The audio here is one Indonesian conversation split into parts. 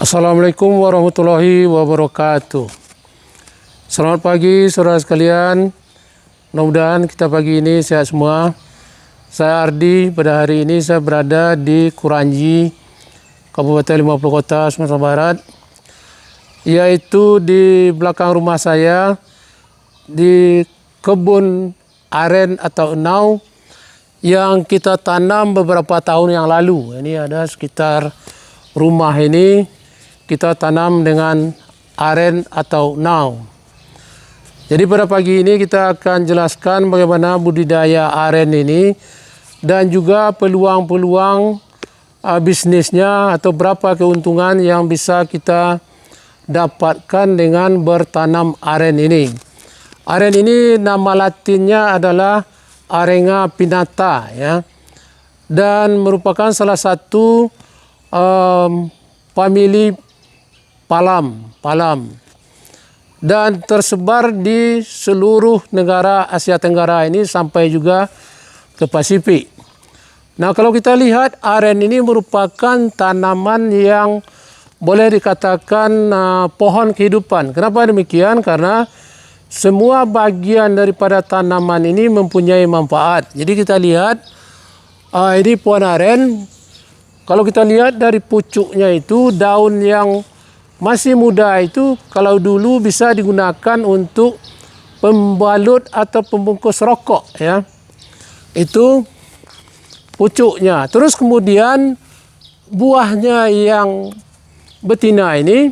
Assalamualaikum warahmatullahi wabarakatuh. Selamat pagi saudara sekalian. Mudah-mudahan kita pagi ini sehat semua. Saya Ardi, pada hari ini saya berada di Kuranji, Kabupaten 50 Kota, Sumatera Barat. Yaitu di belakang rumah saya, di kebun aren atau enau yang kita tanam beberapa tahun yang lalu. Ini ada sekitar rumah ini kita tanam dengan aren atau enau. Jadi pada pagi ini kita akan jelaskan bagaimana budidaya aren ini dan juga peluang-peluang bisnisnya atau berapa keuntungan yang bisa kita dapatkan dengan bertanam aren ini. Aren ini nama latinnya adalah Arenga pinnata, ya, dan merupakan salah satu famili palm dan tersebar di seluruh negara Asia Tenggara ini sampai juga ke Pasifik. Nah, kalau kita lihat aren ini merupakan tanaman yang boleh dikatakan pohon kehidupan. Kenapa demikian? Karena semua bagian daripada tanaman ini mempunyai manfaat. Jadi kita lihat ini pohon aren. Kalau kita lihat dari pucuknya itu, daun yang masih muda itu kalau dulu bisa digunakan untuk pembalut atau pembungkus rokok, ya. Itu pucuknya. Terus kemudian buahnya yang betina ini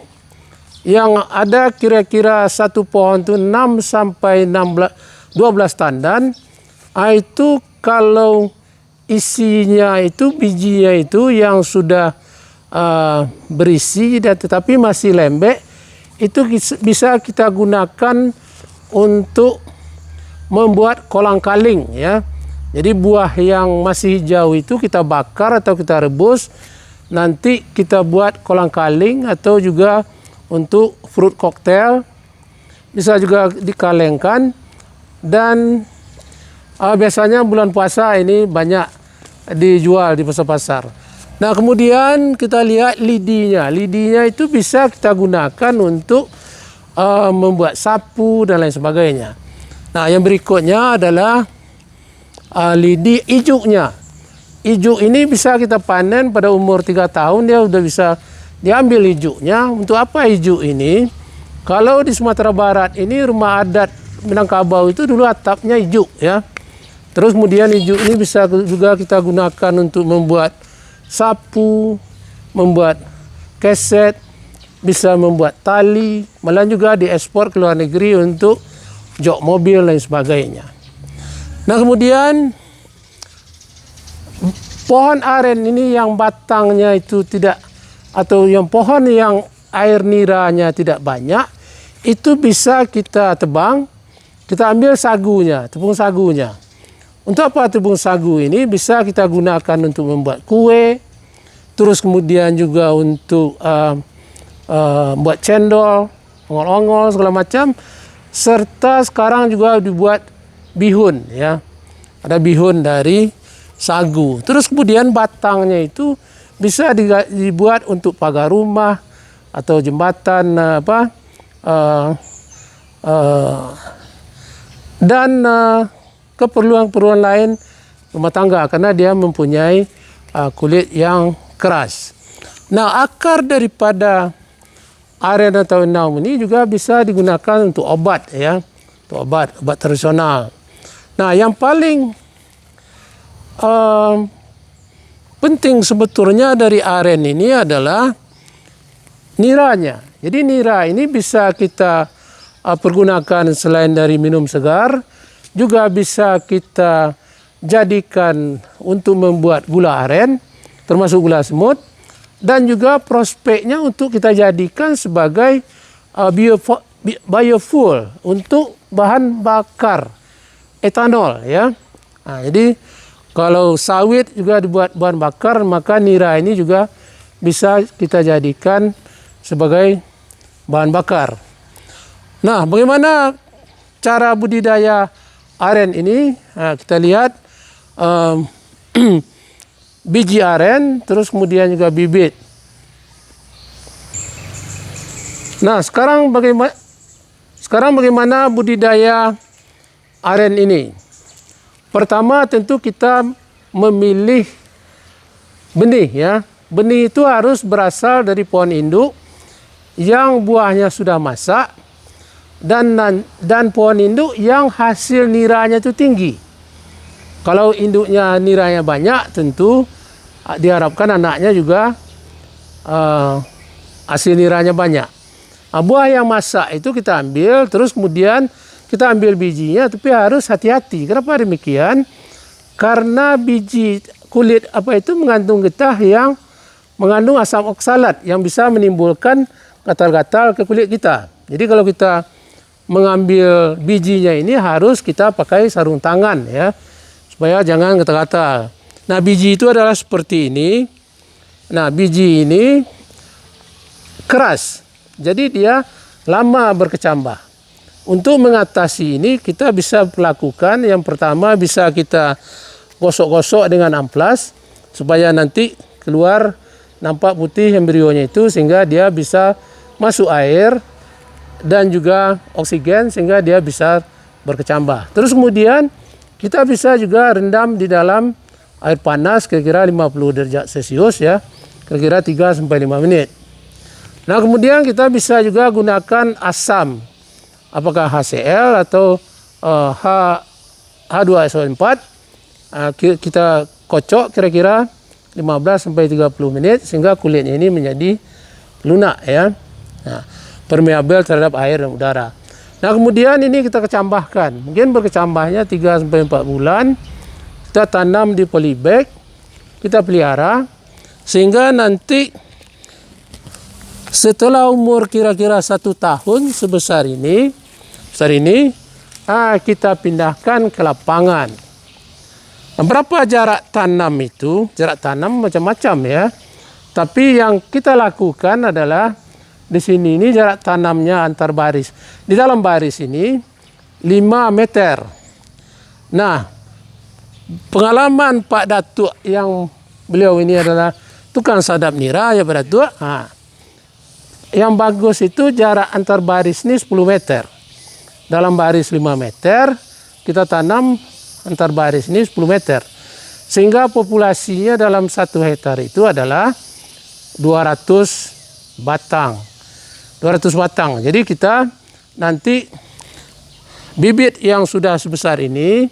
yang ada kira-kira satu pohon itu 6 sampai 12 tandan. Itu kalau isinya itu, bijinya itu yang sudah berisi dan tetapi masih lembek, itu bisa kita gunakan untuk membuat kolang-kaling, ya. Jadi buah yang masih hijau itu kita bakar atau kita rebus, nanti kita buat kolang-kaling atau juga untuk fruit cocktail, bisa juga dikalengkan. Dan biasanya bulan puasa ini banyak dijual di pasar-pasar. Nah, kemudian kita lihat lidinya. Lidinya itu bisa kita gunakan untuk membuat sapu dan lain sebagainya. Nah, yang berikutnya adalah lidi ijuknya. Ijuk ini bisa kita panen pada umur 3 tahun, dia sudah bisa diambil ijuknya. Untuk apa ijuk ini? Kalau di Sumatera Barat ini rumah adat Minangkabau itu dulu atapnya ijuk, ya. Terus kemudian ijuk ini bisa juga kita gunakan untuk membuat sapu, membuat keset, bisa membuat tali, malah juga diekspor ke luar negeri untuk jok mobil dan sebagainya. Nah, kemudian pohon aren ini yang batangnya itu tidak, atau yang pohon yang air niranya tidak banyak, itu bisa kita tebang, kita ambil sagunya, tepung sagunya. Untuk apa tepung sagu ini? Bisa kita gunakan untuk membuat kue, terus kemudian juga untuk buat cendol, ongol-ongol segala macam, serta sekarang juga dibuat bihun, ya. Ada bihun dari sagu. Terus kemudian batangnya itu bisa dibuat untuk pagar rumah atau jembatan dan keperluan-keperluan lain rumah tangga, karena dia mempunyai kulit yang keras. Nah, akar daripada aren atau enau ini juga bisa digunakan untuk obat, ya, untuk obat tradisional. Nah, yang paling penting sebetulnya dari aren ini adalah niranya. Jadi nira ini bisa kita pergunakan selain dari minum segar, juga bisa kita jadikan untuk membuat gula aren, termasuk gula semut, dan juga prospeknya untuk kita jadikan sebagai biofuel untuk bahan bakar etanol, ya. Nah, jadi kalau sawit juga dibuat bahan bakar, maka nira ini juga bisa kita jadikan sebagai bahan bakar. Nah, bagaimana cara budidaya aren ini? Nah, kita lihat biji aren, terus kemudian juga bibit. Nah, sekarang bagaimana budidaya aren ini? Pertama tentu kita memilih benih ya. Benih itu harus berasal dari pohon induk yang buahnya sudah masak dan pohon induk yang hasil niranya itu tinggi. Kalau induknya niranya banyak, tentu diharapkan anaknya juga hasil niranya banyak. Buah yang masak itu kita ambil, terus kemudian kita ambil bijinya, tapi harus hati-hati. Kenapa demikian? Karena biji kulit apa itu mengandung getah yang mengandung asam oksalat yang bisa menimbulkan gatal-gatal ke kulit kita. Jadi kalau kita mengambil bijinya ini harus kita pakai sarung tangan ya, supaya jangan gatal-gatal. Nah, biji itu adalah seperti ini. Nah, biji ini keras. Jadi dia lama berkecambah. Untuk mengatasi ini kita bisa lakukan, yang pertama bisa kita gosok-gosok dengan amplas supaya nanti keluar nampak putih embrionya itu, sehingga dia bisa masuk air dan juga oksigen sehingga dia bisa berkecambah. Terus kemudian kita bisa juga rendam di dalam air panas kira-kira 50 derajat Celcius ya, kira-kira 3 sampai 5 menit. Nah, kemudian kita bisa juga gunakan asam, apakah HCl atau H2SO4. Kita kocok kira-kira 15 sampai 30 menit sehingga kulitnya ini menjadi lunak ya. Nah, permeabel terhadap air dan udara. Nah, kemudian ini kita kecambahkan. Mungkin berkecambahnya 3 sampai 4 bulan. Kita tanam di polybag, kita pelihara sehingga nanti setelah umur kira-kira 1 tahun sebesar ini, kita pindahkan ke lapangan. Nah, berapa jarak tanam itu? Jarak tanam macam-macam ya. Tapi yang kita lakukan adalah di sini ini jarak tanamnya antar baris. Di dalam baris ini 5 meter. Nah, pengalaman Pak Datuk yang beliau ini adalah tukang sadap nira ya Pak Datuk. Yang bagus itu jarak antar baris ini 10 meter. Dalam baris 5 meter, kita tanam antar baris ini 10 meter. Sehingga populasinya dalam 1 hektar itu adalah 200 batang. 200 batang. Jadi kita nanti bibit yang sudah sebesar ini,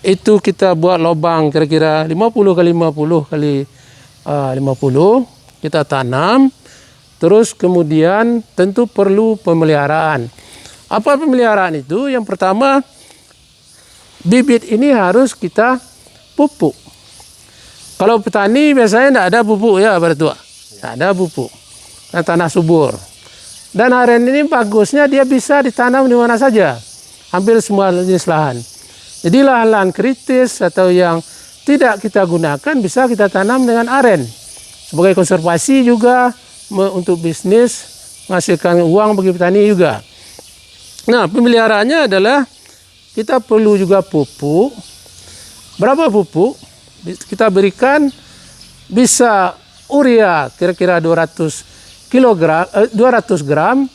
itu kita buat lubang kira-kira 50 kali 50 kali 50. Kita tanam. Terus kemudian tentu perlu pemeliharaan. Apa pemeliharaan itu? Yang pertama, bibit ini harus kita pupuk. Kalau petani biasanya tidak ada pupuk ya, Pak. Tidak ada pupuk. Nah, tanah subur. Dan aren ini bagusnya dia bisa ditanam di mana saja. Hampir semua jenis lahan. Jadi lahan-lahan kritis atau yang tidak kita gunakan bisa kita tanam dengan aren. Sebagai konservasi juga, untuk bisnis, menghasilkan uang bagi petani juga. Nah, pemeliharaannya adalah kita perlu juga pupuk. Berapa pupuk? Kita berikan bisa urea kira-kira 200 gram,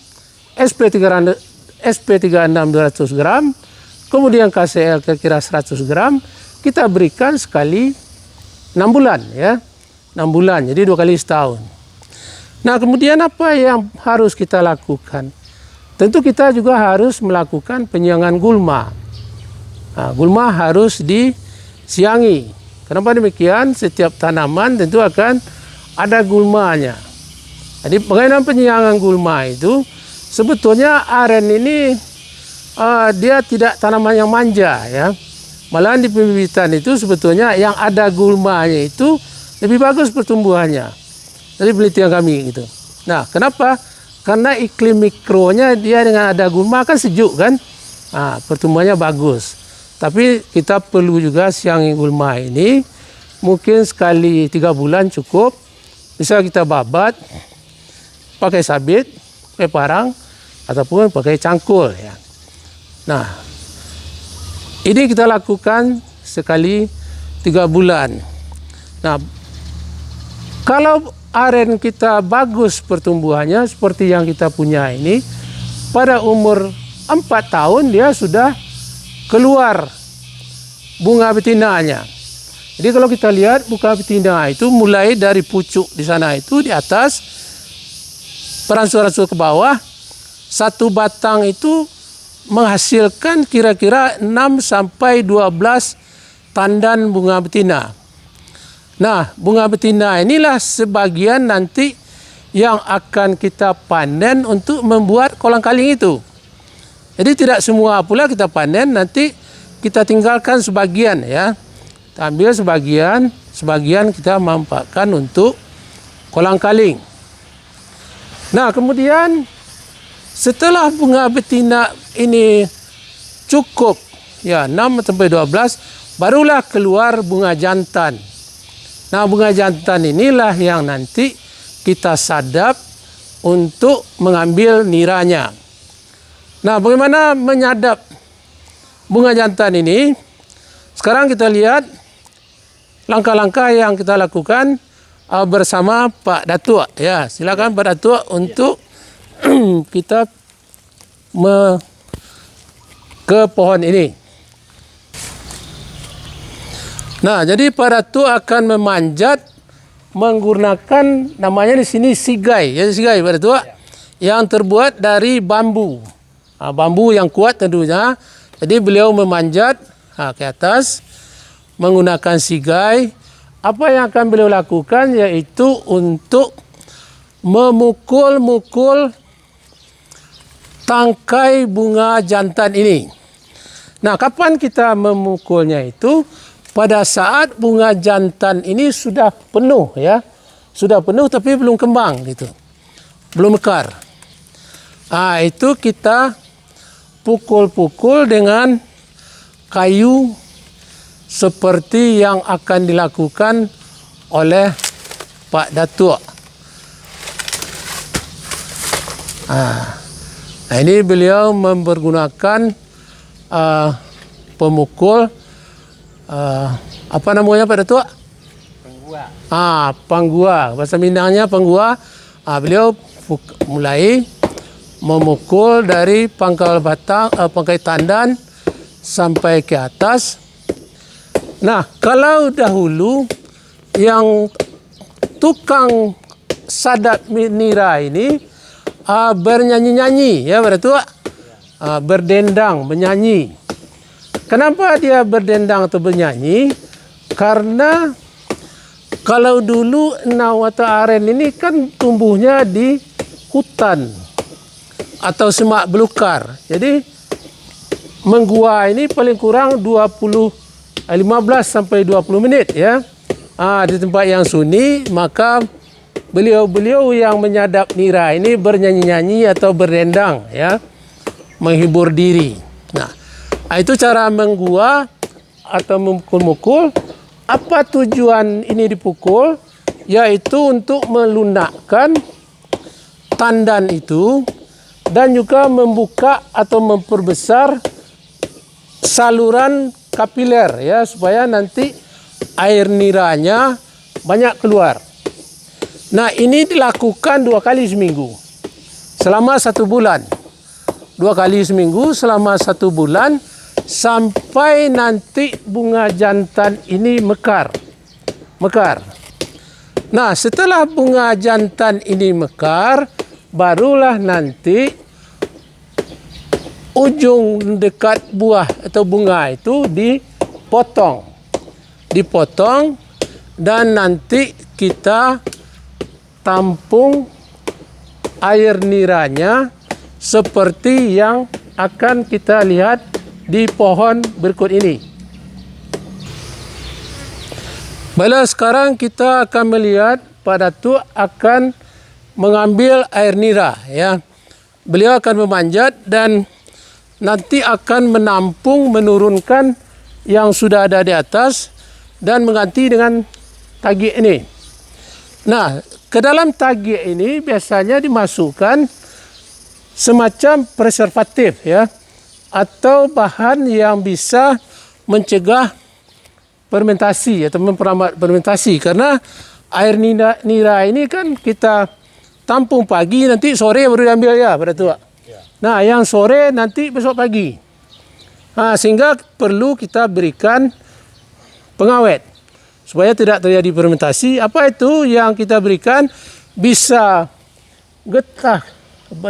SP36 200 gram, kemudian KCl kira-kira 100 gram. Kita berikan sekali 6 bulan ya. 6 bulan, jadi 2 kali setahun. Nah, kemudian apa yang harus kita lakukan? Tentu kita juga harus melakukan penyiangan gulma. Nah, gulma harus disiangi. Kenapa demikian? Setiap tanaman tentu akan ada gulmanya. Jadi bagaimana penyiangan gulma itu? Sebetulnya aren ini dia tidak tanaman yang manja ya. Malahan di pembibitan itu sebetulnya yang ada gulmanya itu lebih bagus pertumbuhannya. Dari penelitian kami gitu. Nah, kenapa? Karena iklim mikronya dia dengan ada gulma kan sejuk kan? Nah, pertumbuhannya bagus. Tapi kita perlu juga siangi gulma ini. Mungkin sekali 3 bulan cukup. Bisa kita babat, pakai sabit, pakai parang, ataupun pakai cangkul ya. Nah, ini kita lakukan sekali 3 bulan. Nah, kalau aren kita bagus pertumbuhannya seperti yang kita punya ini, pada umur 4 tahun dia sudah keluar bunga betinanya. Jadi kalau kita lihat bunga betina itu mulai dari pucuk di sana itu di atas, beransur-ansur ke bawah, satu batang itu menghasilkan kira-kira 6 sampai 12 tandan bunga betina. Nah, bunga betina inilah sebagian nanti yang akan kita panen untuk membuat kolang-kaling itu. Jadi tidak semua pula kita panen, nanti kita tinggalkan sebagian ya. Kita ambil sebagian kita manfaatkan untuk kolang-kaling. Nah, kemudian setelah bunga betina ini cukup ya 6 sampai 12, barulah keluar bunga jantan. Nah, bunga jantan inilah yang nanti kita sadap untuk mengambil niranya. Nah, bagaimana menyadap bunga jantan ini? Sekarang kita lihat langkah-langkah yang kita lakukan bersama Pak Datuk. Ya, silakan Pak Datuk untuk kita ke pohon ini. Nah, jadi Pak Datuk akan memanjat menggunakan namanya di sini sigai. Ya, sigai Pak Datuk. Yang terbuat dari bambu. Bambu yang kuat tentunya. Jadi beliau memanjat ke atas menggunakan sigai. Apa yang akan beliau lakukan yaitu untuk memukul-mukul tangkai bunga jantan ini. Nah, kapan kita memukulnya itu? Pada saat bunga jantan ini sudah penuh ya. Sudah penuh tapi belum kembang gitu. Belum mekar. Itu kita pukul-pukul dengan kayu seperti yang akan dilakukan oleh Pak Datuk. Ini beliau mempergunakan pemukul apa namanya Pak Datuk? Panggua. Panggua. Bahasa Minangnya panggua. Beliau mulai memukul dari pangkal batang, pangkai tandan sampai ke atas. Nah, kalau dahulu yang tukang sadap nira ini bernyanyi-nyanyi ya Pak Datuk, berdendang, menyanyi. Kenapa dia berdendang atau bernyanyi? Karena kalau dulu enau atau aren ini kan tumbuhnya di hutan atau semak belukar. Jadi menggua ini paling kurang 15 sampai 20 menit ya. Di tempat yang sunyi, maka beliau-beliau yang menyadap nira ini bernyanyi-nyanyi atau berdendang ya, menghibur diri. Nah, itu cara menggua atau memukul-mukul. Apa tujuan ini dipukul? Yaitu untuk melunakkan tandan itu dan juga membuka atau memperbesar saluran kapiler ya, supaya nanti air niranya banyak keluar. Nah, ini dilakukan 2 kali seminggu selama 1 bulan. 2 kali seminggu selama 1 bulan sampai nanti bunga jantan ini mekar. Nah, setelah bunga jantan ini mekar, barulah nanti ujung dekat buah atau bunga itu dipotong dan nanti kita tampung air niranya seperti yang akan kita lihat di pohon berikut ini. Baiklah, sekarang kita akan melihat Pak Datuk akan mengambil air nira ya. Beliau akan memanjat dan nanti akan menampung, menurunkan yang sudah ada di atas dan mengganti dengan tagih ini. Nah, ke dalam tagih ini biasanya dimasukkan semacam preservatif ya, atau bahan yang bisa mencegah fermentasi atau memperambat fermentasi, karena air nira ini kan kita tampung pagi, nanti sore baru diambil ya pada tua. Nah, yang sore nanti besok pagi. Nah, sehingga perlu kita berikan pengawet supaya tidak terjadi fermentasi. Apa itu yang kita berikan? Bisa getah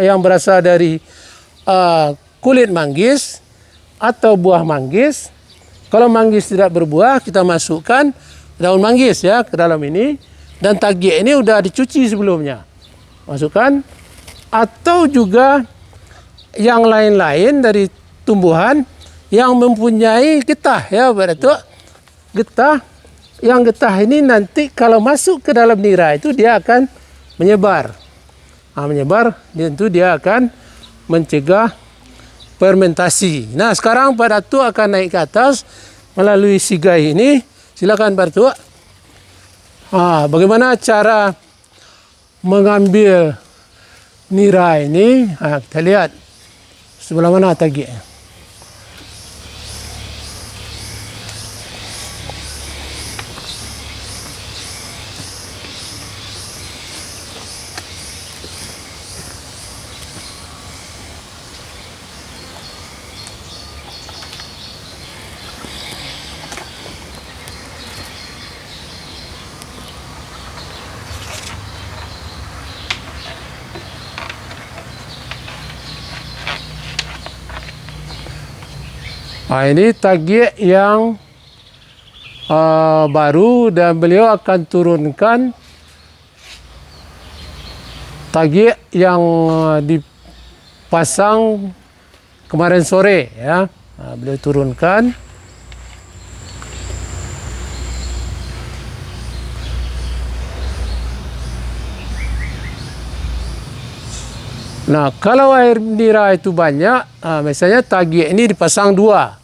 yang berasal dari kulit manggis atau buah manggis. Kalau manggis tidak berbuah, kita masukkan daun manggis ya ke dalam ini, dan tagie ini udah dicuci sebelumnya. Masukkan, atau juga yang lain-lain dari tumbuhan yang mempunyai getah ya, berarti getah. Yang getah ini nanti kalau masuk ke dalam nira itu dia akan menyebar. Menyebar, tentu dia akan mencegah fermentasi. Nah, sekarang Pak Datuk akan naik ke atas melalui sigai ini. Silakan Pak Datuk. Bagaimana cara mengambil nira ini? Kita lihat sebelah mana tagie. Ini tagie yang baru, dan beliau akan turunkan tagie yang dipasang kemarin sore ya. Beliau turunkan. Nah, kalau air nira itu banyak, misalnya tagie ini dipasang 2.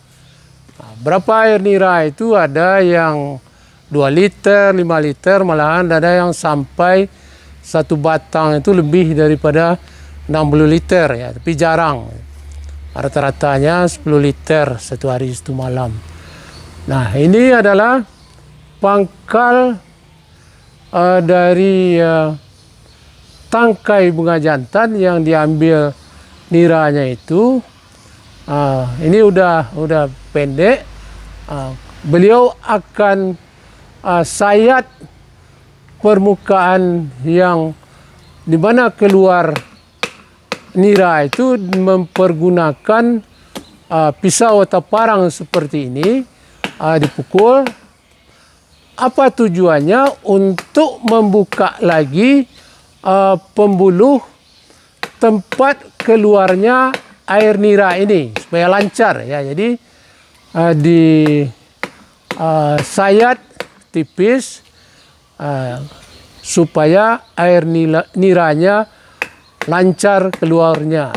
Berapa air nira itu? Ada yang 2 liter, 5 liter, malahan ada yang sampai 1 batang itu lebih daripada 60 liter ya, tapi jarang. Rata-ratanya 10 liter satu hari satu malam. Nah, ini adalah pangkal dari tangkai bunga jantan yang diambil niranya itu. Ini udah pendek. Beliau akan sayat permukaan yang di mana keluar nira itu, mempergunakan pisau atau parang seperti ini, dipukul. Apa tujuannya? Untuk membuka lagi pembuluh tempat keluarnya air nira ini supaya lancar ya. Jadi sayat tipis supaya air niranya lancar keluarnya.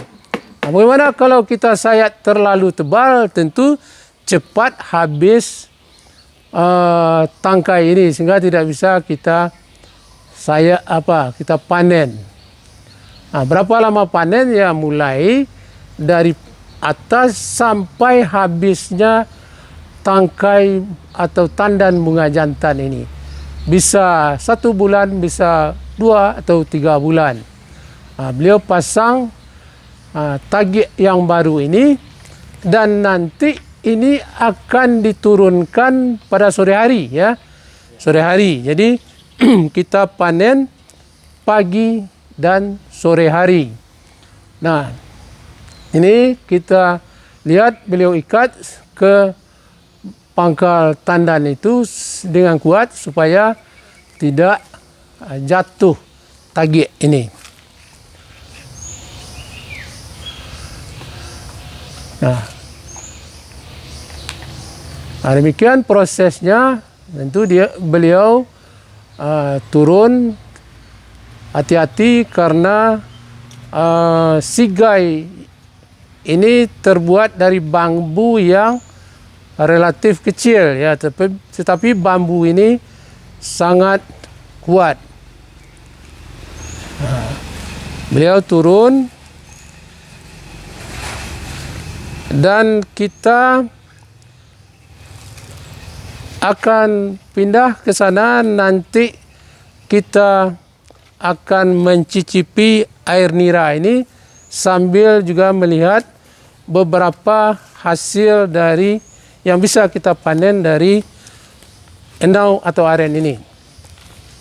Bagaimana kalau kita sayat terlalu tebal? Tentu cepat habis tangkai ini, sehingga tidak bisa kita kita panen. Berapa lama panen? Ya, mulai dari atas sampai habisnya tangkai atau tandan bunga jantan ini. Bisa 1 bulan, bisa 2 atau 3 bulan. Beliau pasang tagie yang baru ini, dan nanti ini akan diturunkan pada sore hari ya. Sore hari. Jadi kita panen pagi dan sore hari. Nah, ini kita lihat beliau ikat ke pangkal tandan itu dengan kuat supaya tidak jatuh tagie ini. Nah, demikian prosesnya. Tentu beliau turun hati-hati karena sigai ini terbuat dari bambu yang relatif kecil ya, tetapi bambu ini sangat kuat. Beliau turun, dan kita akan pindah ke sana nanti kita akan mencicipi air nira ini sambil juga melihat beberapa hasil dari yang bisa kita panen dari endau atau aren ini.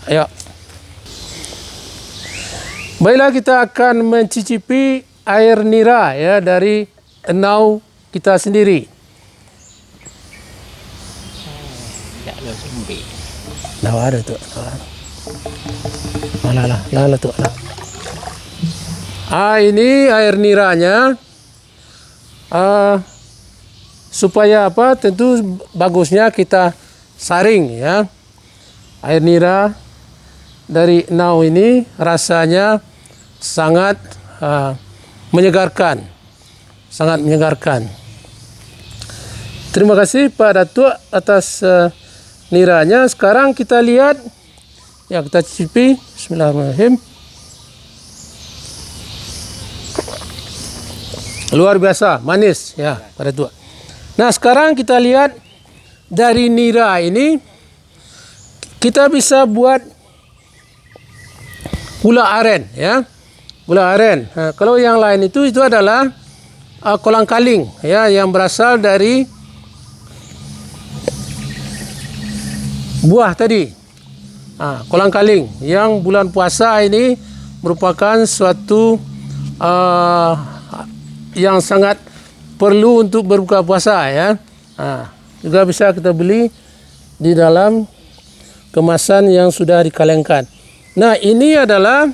Ayo. Baiklah, kita akan mencicipi air nira ya dari endau kita sendiri. Dah ada tu. Lah tu. Ini air niranya. Supaya apa? Tentu bagusnya kita saring ya. Air nira dari endau ini rasanya sangat menyegarkan. Sangat menyegarkan. Terima kasih Pak Datuk atas niranya. Sekarang kita lihat, ya kita cicipi. Bismillahirrahmanirrahim. Luar biasa, manis ya Pak Datuk. Nah, sekarang kita lihat dari nira ini kita bisa buat gula aren ya. Gula aren. Kalau yang lain itu adalah kolang kaling ya, yang berasal dari buah tadi. Kolang kaling yang bulan puasa ini merupakan suatu yang sangat perlu untuk berbuka puasa ya. Juga bisa kita beli di dalam kemasan yang sudah dikalengkan. Nah, ini adalah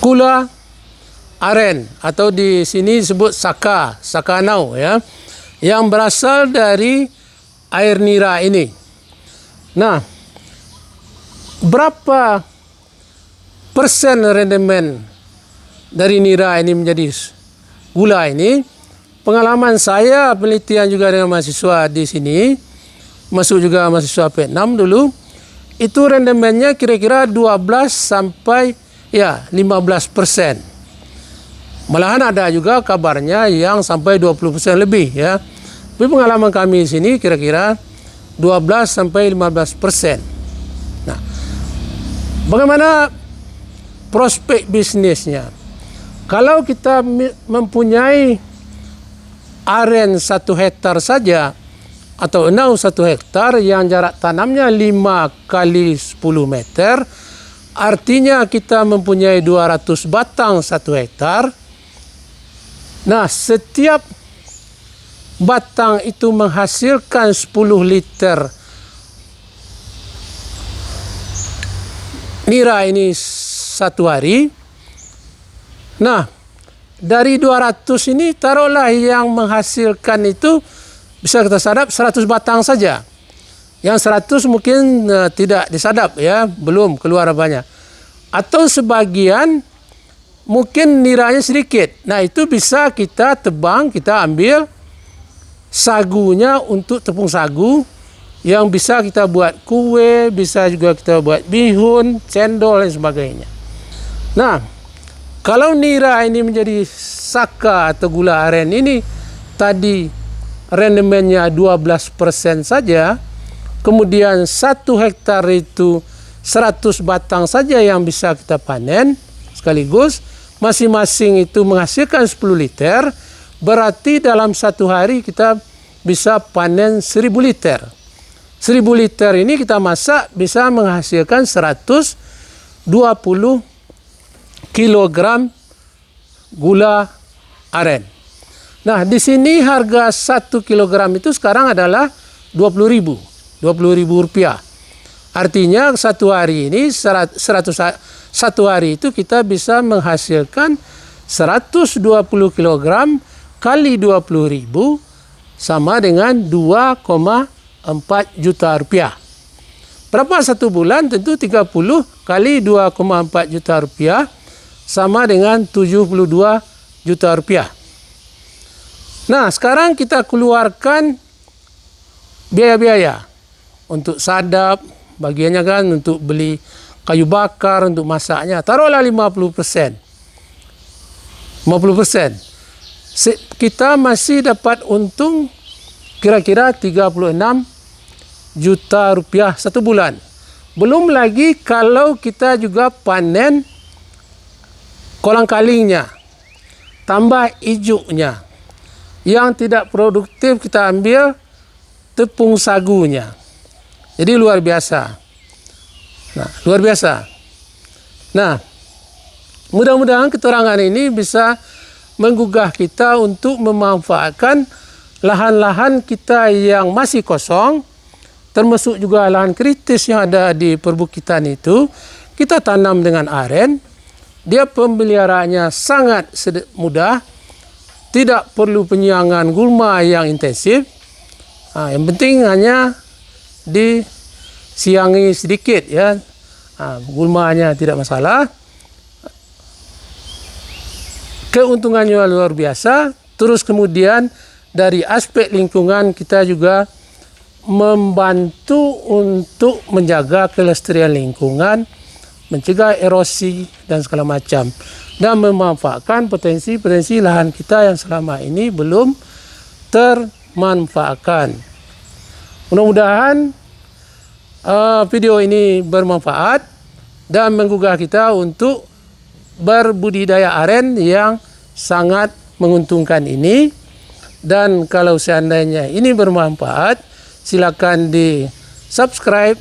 gula aren atau di sini disebut sakanau ya, yang berasal dari air nira ini. Nah, berapa persen rendemen dari nira ini menjadi gula ini? Pengalaman saya penelitian juga dengan mahasiswa di sini, masuk juga mahasiswa P6 dulu, itu rendemennya kira-kira 12 sampai 15%. Malahan ada juga kabarnya yang sampai 20% lebih ya. Tapi pengalaman kami di sini kira-kira 12 sampai 15%. Nah, bagaimana prospek bisnisnya? Kalau kita mempunyai aren 1 hektar saja atau endau 1 hektar yang jarak tanamnya 5 kali 10 meter, artinya kita mempunyai 200 batang 1 hektar. Nah, setiap batang itu menghasilkan 10 liter nira ini satu hari. Nah, dari 200 ini taruhlah yang menghasilkan itu bisa kita sadap 100 batang saja. Yang 100 mungkin tidak disadap ya, belum keluar banyak. Atau sebagian mungkin niranya sedikit. Nah, itu bisa kita tebang, kita ambil sagunya untuk tepung sagu yang bisa kita buat kue, bisa juga kita buat bihun, cendol dan sebagainya. Nah, kalau nira ini menjadi saka atau gula aren ini tadi rendemennya 12% saja, kemudian 1 hektar itu 100 batang saja yang bisa kita panen sekaligus, masing-masing itu menghasilkan 10 liter, berarti dalam 1 hari kita bisa panen 1000 liter. 1000 liter ini kita masak bisa menghasilkan 120 kilogram gula aren. Nah, di sini harga 1 kilogram itu sekarang adalah 20.000 rupiah. Artinya 1 hari ini 1 hari itu kita bisa menghasilkan 120 kilogram kali 20.000 sama dengan 2,4 juta rupiah. Berapa 1 bulan? Tentu 30 kali 2,4 juta rupiah sama dengan 72 juta rupiah. Nah, sekarang kita keluarkan biaya-biaya untuk sadap, bagiannya kan untuk beli kayu bakar untuk masaknya. Taruhlah 50%. 50%. Kita masih dapat untung kira-kira 36 juta rupiah 1 bulan. Belum lagi kalau kita juga panen kolang-kalingnya, tambah ijunya. Yang tidak produktif kita ambil tepung sagunya. Jadi luar biasa. Nah, luar biasa. Nah, mudah-mudahan keterangan ini bisa menggugah kita untuk memanfaatkan lahan-lahan kita yang masih kosong, termasuk juga lahan kritis yang ada di perbukitan itu, kita tanam dengan aren. Dia pemeliharaannya sangat mudah, tidak perlu penyiangan gulma yang intensif. Yang penting hanya disiangi sedikit, ya. Gulmanya tidak masalah. Keuntungannya luar biasa. Terus kemudian dari aspek lingkungan kita juga membantu untuk menjaga kelestarian lingkungan, mencegah erosi dan segala macam, dan memanfaatkan potensi-potensi lahan kita yang selama ini belum termanfaatkan. Mudah-mudahan video ini bermanfaat dan menggugah kita untuk berbudidaya aren yang sangat menguntungkan ini. Dan kalau seandainya ini bermanfaat, silakan di subscribe,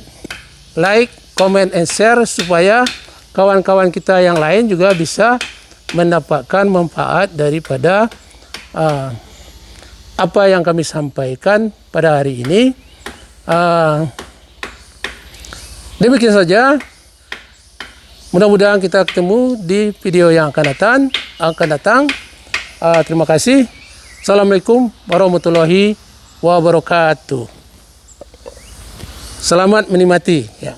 like, comment, and share supaya kawan-kawan kita yang lain juga bisa mendapatkan manfaat daripada apa yang kami sampaikan pada hari ini. Demikian saja. Mudah-mudahan kita ketemu di video yang akan datang. Terima kasih. Assalamualaikum warahmatullahi wabarakatuh. Selamat menikmati. Ya.